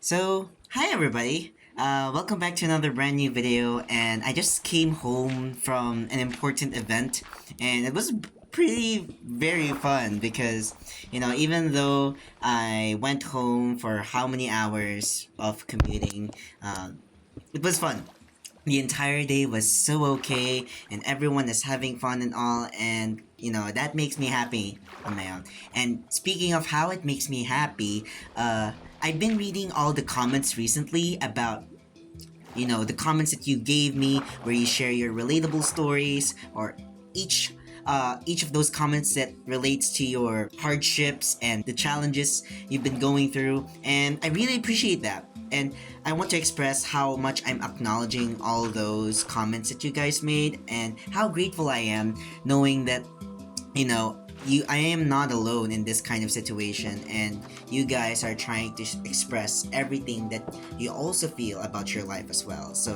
So, hi everybody. Welcome back to another brand new video. And I just came home from an important event, and it was pretty very fun because even though I went home for how many hours of commuting, it was fun. The entire day was so okay, and everyone is having fun and all, and that makes me happy on my own. And speaking of how it makes me happy, I've been reading all the comments recently about the comments that you gave me, where you share your relatable stories, or each each of those comments that relates to your hardships and the challenges you've been going through, and I really appreciate that. And I want to express how much I'm acknowledging all those comments that you guys made, and how grateful I am knowing that I am not alone in this kind of situation, and you guys are trying to express everything that you also feel about your life as well. So,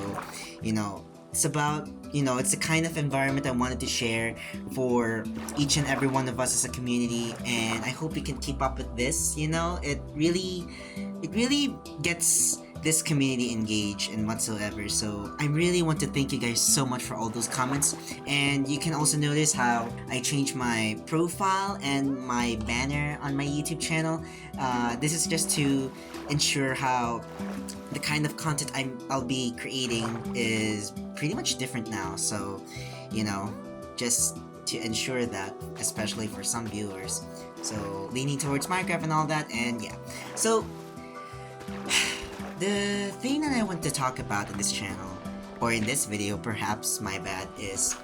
it's about, it's the kind of environment I wanted to share for each and every one of us as a community, and I hope we can keep up with this. It really gets this community engaged and whatsoever. So I really want to thank you guys so much for all those comments. And you can also notice how I changed my profile and my banner on my YouTube channel. This is just to ensure how the kind of content I'll be creating is pretty much different now. So, just to ensure that, especially for some viewers. So, leaning towards Minecraft and all that, and yeah. So, the thing that I want to talk about in this channel, or in this video perhaps, my bad, is,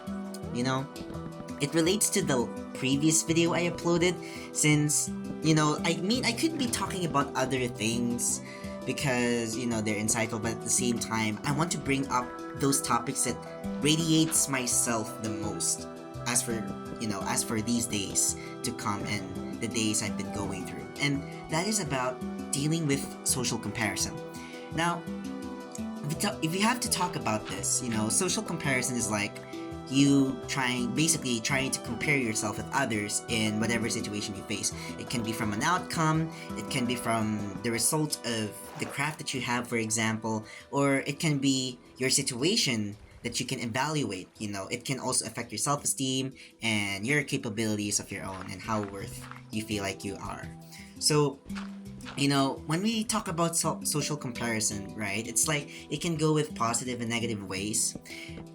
it relates to the previous video I uploaded, since, I could be talking about other things because, they're insightful, but at the same time, I want to bring up those topics that radiates myself the most, as for these days to come and the days I've been going through. And that is about dealing with social comparison. Now, if you have to talk about this, social comparison is like basically trying to compare yourself with others in whatever situation you face. It can be from an outcome, it can be from the result of the craft that you have, for example, or it can be your situation that you can evaluate. It can also affect your self-esteem and your capabilities of your own, and how worth you feel like you are. So, when we talk about social comparison, right, it's like it can go with positive and negative ways.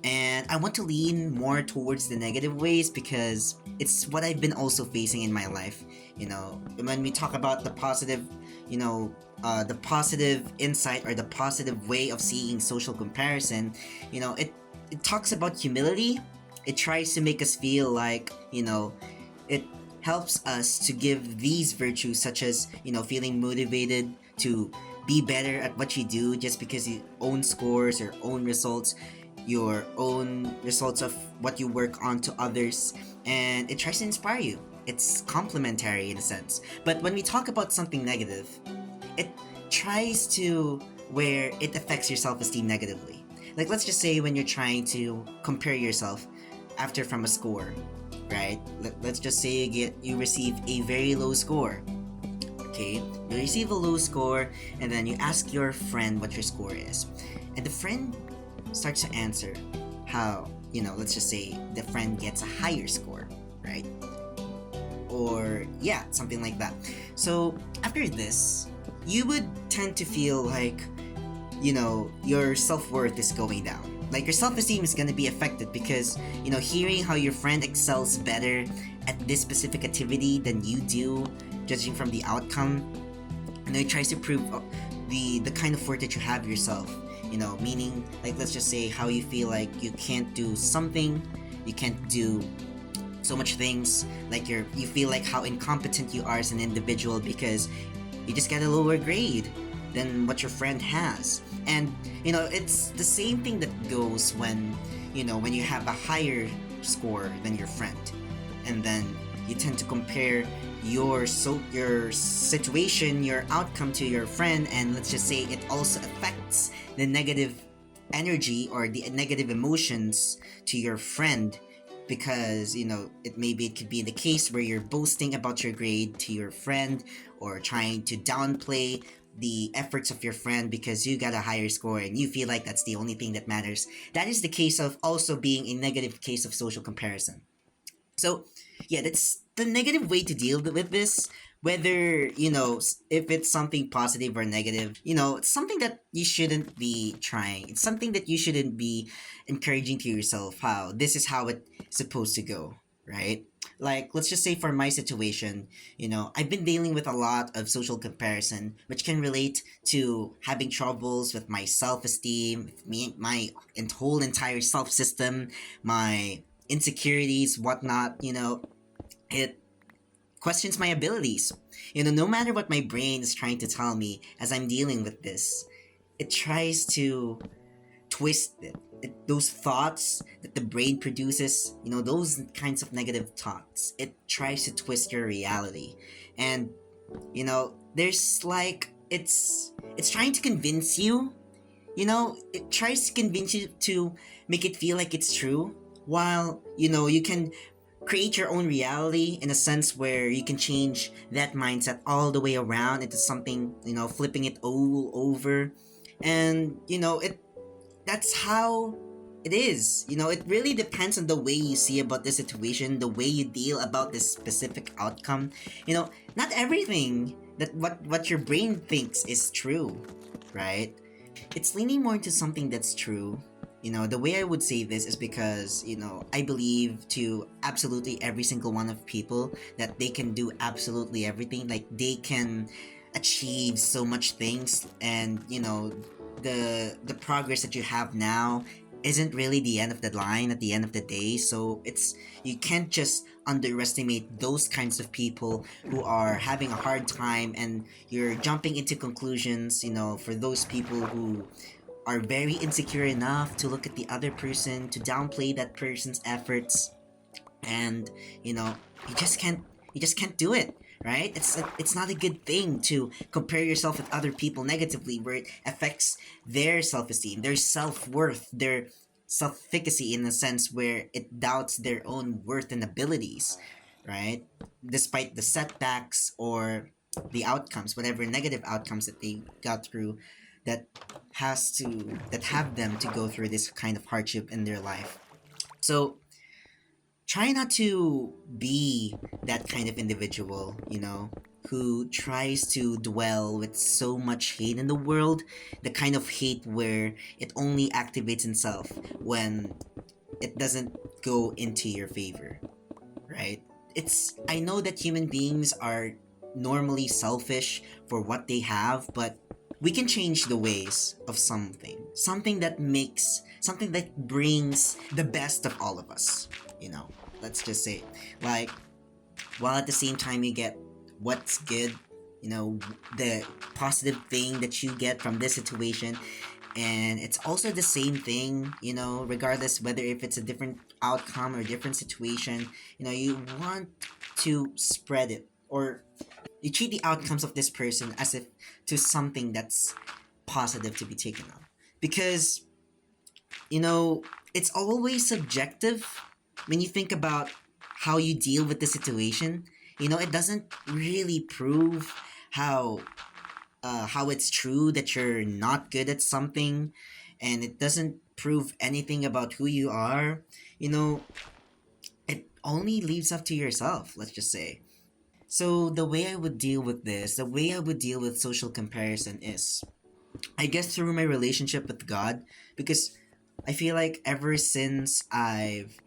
And I want to lean more towards the negative ways because it's what I've been also facing in my life. When we talk about the positive, the positive insight or the positive way of seeing social comparison, it talks about humility. It tries to make us feel like, it helps us to give these virtues, such as feeling motivated to be better at what you do just because you own scores or own results, your own results of what you work on to others, and it tries to inspire you. It's complementary in a sense. But when we talk about something negative, it tries to where it affects your self-esteem negatively. Like, let's just say when you're trying to compare yourself after from a score, right? Let's just say you receive a very low score. Okay, you receive a low score, and then you ask your friend what your score is, and the friend starts to answer how, let's just say the friend gets a higher score, right? Or yeah, something like that. So after this, you would tend to feel like, your self-worth is going down. Like, your self-esteem is gonna be affected because, hearing how your friend excels better at this specific activity than you do, judging from the outcome, it tries to prove the kind of worth that you have yourself. Meaning, like, let's just say how you feel like you can't do something, you can't do so much things, like you feel like how incompetent you are as an individual because you just get a lower grade than what your friend has. And it's the same thing that goes when you have a higher score than your friend, and then you tend to compare your situation, your outcome to your friend, and let's just say it also affects the negative energy or the negative emotions to your friend, because it could be the case where you're boasting about your grade to your friend, or trying to downplay the efforts of your friend because you got a higher score and you feel like that's the only thing that matters. That is the case of also being a negative case of social comparison. So, yeah, that's the negative way to deal with this. Whether, if it's something positive or negative, it's something that you shouldn't be trying. It's something that you shouldn't be encouraging to yourself how this is how it's supposed to go, right? Like, let's just say for my situation, I've been dealing with a lot of social comparison, which can relate to having troubles with my self esteem, me, my whole entire self system, my insecurities, whatnot, it questions my abilities. No matter what my brain is trying to tell me as I'm dealing with this, it tries to twist it. Those thoughts that the brain produces, those kinds of negative thoughts, it tries to twist your reality. And, there's like, it's trying to convince you, it tries to convince you to make it feel like it's true, while, you can create your own reality in a sense where you can change that mindset all the way around into something, flipping it all over. And, that's how it is. It really depends on the way you see about the situation, the way you deal about this specific outcome. Not everything that what your brain thinks is true, right? It's leaning more into something that's true. The way I would say this is because, I believe to absolutely every single one of people that they can do absolutely everything. Like, they can achieve so much things, and, the progress that you have now isn't really the end of the line at the end of the day. So you can't just underestimate those kinds of people who are having a hard time, and you're jumping into conclusions, for those people who are very insecure enough to look at the other person, to downplay that person's efforts. And, you just can't do it, right? It's not a good thing to compare yourself with other people negatively, where it affects their self-esteem, their self-worth, their self-efficacy, in a sense where it doubts their own worth and abilities, right? Despite the setbacks or the outcomes, whatever negative outcomes that they got through, that that have them to go through this kind of hardship in their life. So try not to be that kind of individual, who tries to dwell with so much hate in the world, the kind of hate where it only activates itself when it doesn't go into your favor, right? I know that human beings are normally selfish for what they have, but we can change the ways of something that brings the best of all of us, let's just say, like, while at the same time you get what's good, the positive thing that you get from this situation. And it's also the same thing, regardless whether if it's a different outcome or different situation, you want to spread it, or you treat the outcomes of this person as if to something that's positive to be taken on. Because, it's always subjective when you think about how you deal with the situation. It doesn't really prove how it's true that you're not good at something, and it doesn't prove anything about who you are. It only leaves up to yourself, let's just say. So the way I would deal with this, the way I would deal with social comparison is, I guess, through my relationship with God. Because I feel like ever since I've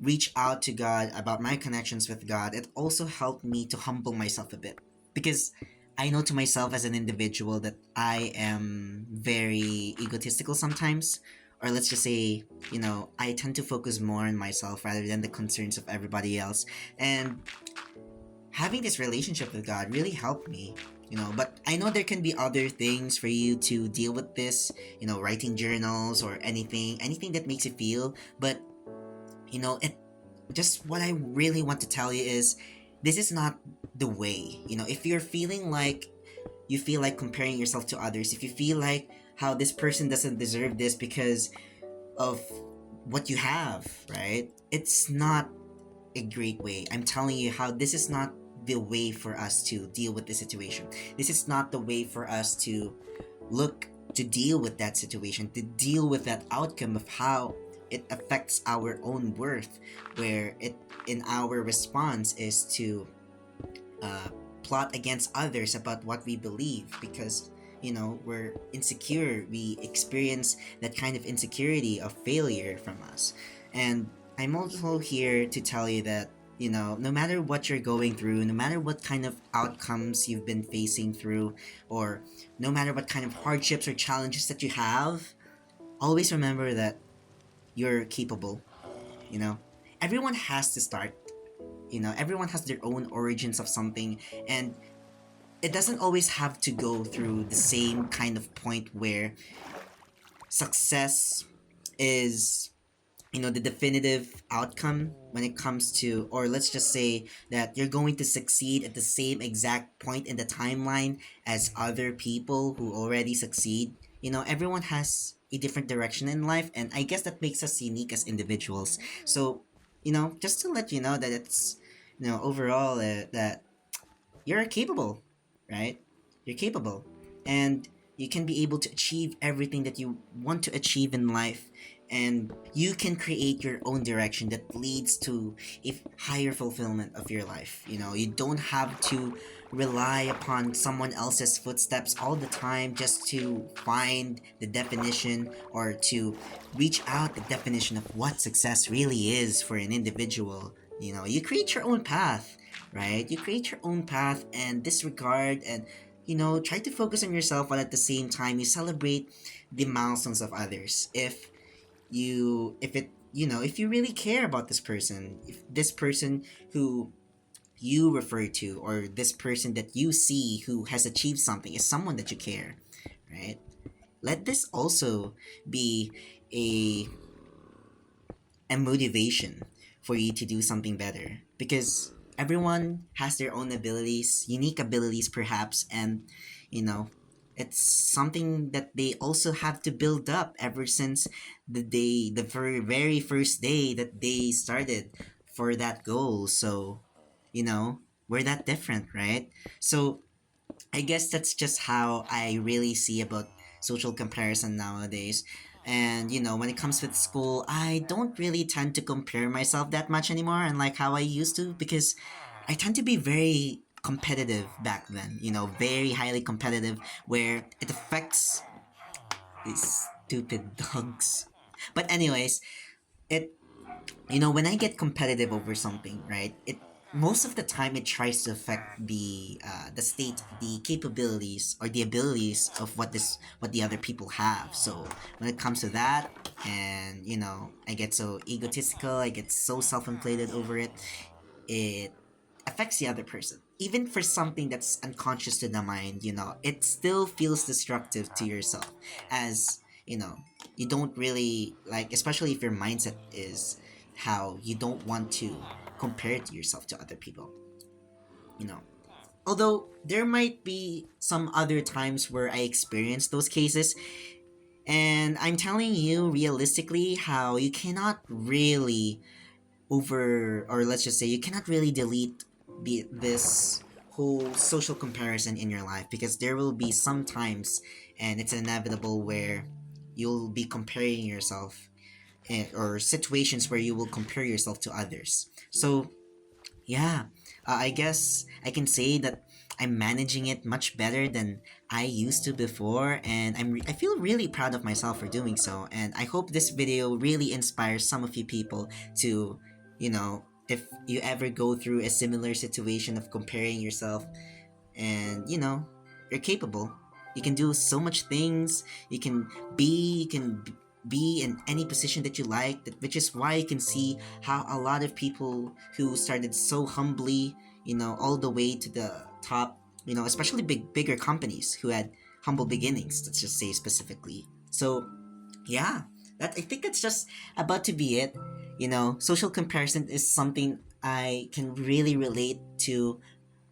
reached out to God about my connections with God, it also helped me to humble myself a bit. Because I know to myself as an individual that I am very egotistical sometimes. Or let's just say, I tend to focus more on myself rather than the concerns of everybody else. And having this relationship with God really helped me. But I know there can be other things for you to deal with this, writing journals or anything that makes you feel. But, it just what I really want to tell you is, this is not the way. If you're feeling like you feel like comparing yourself to others, if you feel like how this person doesn't deserve this because of what you have, right? It's not a great way. I'm telling you how this is not the way for us to deal with the situation. This is not the way for us to look to deal with that situation, to deal with that outcome of how it affects our own worth, where it in our response is to uh, plot against others about what we believe because we're insecure, we experience that kind of insecurity of failure from us. And I'm also here to tell you that no matter what you're going through, no matter what kind of outcomes you've been facing through, or no matter what kind of hardships or challenges that you have, always remember that you're capable. you know Everyone has to start. Everyone has their own origins of something, and it doesn't always have to go through the same kind of point where success is the definitive outcome when it comes to, or let's just say that you're going to succeed at the same exact point in the timeline as other people who already succeed. Everyone has a different direction in life, and I guess that makes us unique as individuals. So just to let you know that it's overall that you're capable, right? You're capable. And you can be able to achieve everything that you want to achieve in life. And you can create your own direction that leads to a higher fulfillment of your life. You don't have to rely upon someone else's footsteps all the time just to find the definition or to reach out the definition of what success really is for an individual. You create your own path, right? You create your own path and disregard and try to focus on yourself while at the same time you celebrate the milestones of others. If you really care about this person, if this person who you refer to or this person that you see who has achieved something is someone that you care, right? Let this also be a a motivation for you to do something better, because everyone has their own abilities, unique abilities perhaps, and you know it's something that they also have to build up ever since the very first day that they started for that goal. So you know we're that different, right? So I guess that's just how I really see about social comparison nowadays. And when it comes with school, I don't really tend to compare myself that much anymore, unlike how I used to, because I tend to be very competitive back then, very highly competitive, where it affects these stupid dogs. But anyways, it when I get competitive over something, right? It most of the time it tries to affect the state, the capabilities or the abilities of what the other people have. So when it comes to that, and I get so egotistical, I get so self-inflated over it. It affects the other person. Even for something that's unconscious to the mind, it still feels destructive to yourself. As you don't really like, especially if your mindset is how you don't want to compare to yourself to other people. You know, Although there might be some other times where I experience those cases, and I'm telling you realistically how you cannot really over, or let's just say you cannot really delete this whole social comparison in your life, because there will be some times, and it's inevitable, where you'll be comparing yourself, or situations where you will compare yourself to others. So yeah, I guess I can say that I'm managing it much better than I used to before, and I feel really proud of myself for doing so. And I hope this video really inspires some of you people to, if you ever go through a similar situation of comparing yourself, and you're capable. You can do so much things. You can be in any position that you like, which is why you can see how a lot of people who started so humbly, all the way to the top, especially bigger companies who had humble beginnings, let's just say specifically. So yeah, that I think that's just about to be it. Social comparison is something I can really relate to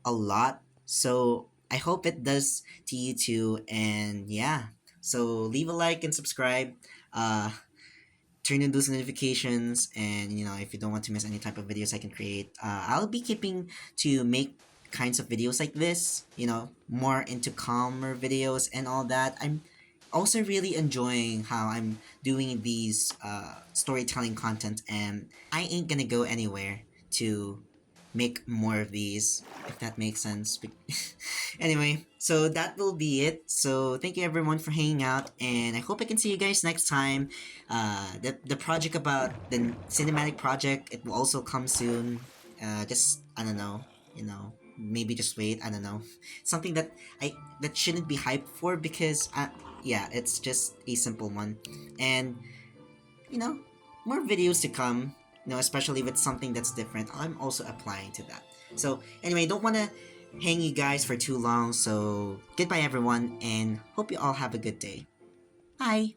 a lot. So I hope it does to you too. And yeah, so leave a like and subscribe. Uh, Turn on those notifications, and if you don't want to miss any type of videos I can create, I'll be keeping to make kinds of videos like this, more into calmer videos and all that. I'm also really enjoying how I'm doing these storytelling content, and I ain't gonna go anywhere to make more of these, if that makes sense. Anyway, so that will be it. So thank you everyone for hanging out, and I hope I can see you guys next time. The project about the cinematic project, it will also come soon. Just I don't know, maybe just wait. I don't know, something that shouldn't be hyped for, because yeah, it's just a simple one, and you know, more videos to come. Especially with something that's different. I'm also applying to that. So anyway, don't want to hang you guys for too long. So goodbye, everyone, and hope you all have a good day. Bye.